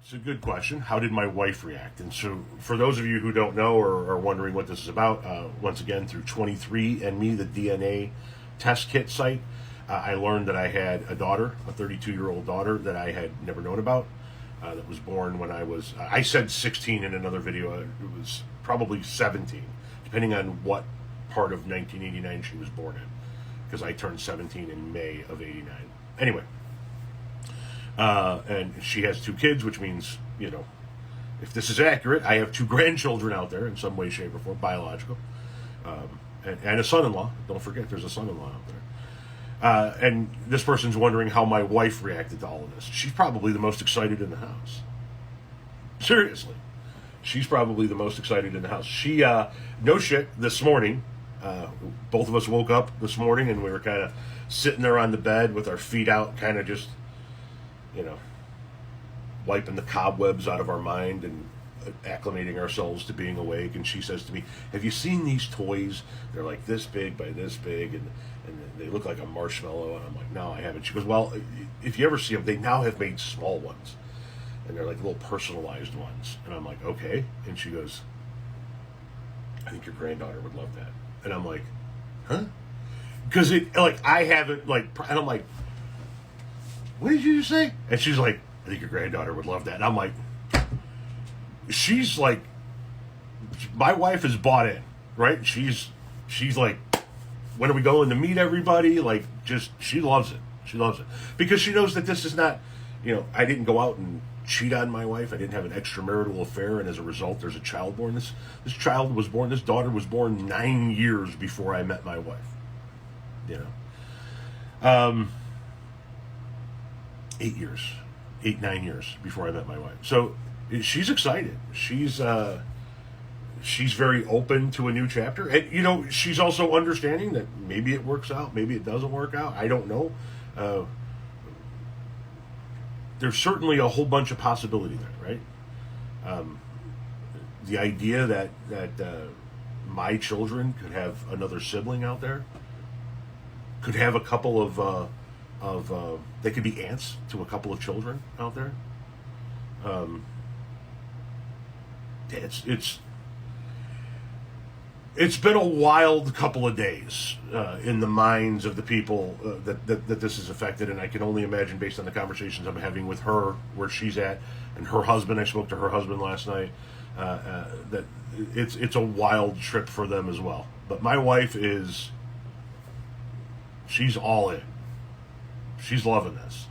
It's a good question. How did my wife react? And so, for those of you who don't know or are wondering what this is about, once again, through 23andMe, the DNA test kit site, I learned that I had a daughter, a 32-year-old daughter that I had never known about, that was born when I was, I said 16 in another video. It was probably 17, depending on what part of 1989 she was born in, because I turned 17 in May of 89. Anyway. And she has 2 kids, which means, you know, if this is accurate, I have 2 grandchildren out there in some way, shape, or form, biological, and a son-in-law. Don't forget, there's a son-in-law out there. And this person's wondering how my wife reacted to all of this. She's probably the most excited in the house. Seriously. She's probably the most excited in the house. She, no shit, this morning, both of us woke up this morning and we were kind of sitting there on the bed with our feet out, kind of just, you know, wiping the cobwebs out of our mind and acclimating ourselves to being awake. And she says to me, have you seen these toys? They're like this big by this big, and they look like a marshmallow. And I'm like, no, I haven't. She goes, well, if you ever see them, they now have made small ones, and they're like little personalized ones. And I'm like, okay. And she goes, I think your granddaughter would love that. And I'm like, huh? Because I haven't, like, and I'm like, what did you say? And she's like, I think your granddaughter would love that. And I'm like, she's like, my wife is bought in, right? She's like, when are we going to meet everybody? Like, just, she loves it. She loves it. Because she knows that this is not, you know, I didn't go out and cheat on my wife. I didn't have an extramarital affair, and as a result, there's a child born. This child was born, this daughter was born 9 years before I met my wife. You know? 9 years before I met my wife. So she's excited. She's very open to a new chapter. And, you know, she's also understanding that maybe it works out, maybe it doesn't work out. I don't know. There's certainly a whole bunch of possibility there, right? The idea that my children could have another sibling out there, could have a couple of they could be aunts to a couple of children out there. It's been a wild couple of days in the minds of the people that this has affected, and I can only imagine, based on the conversations I'm having with her, where she's at, and her husband. I spoke to her husband last night. That it's a wild trip for them as well. But my wife she's all in. She's loving this.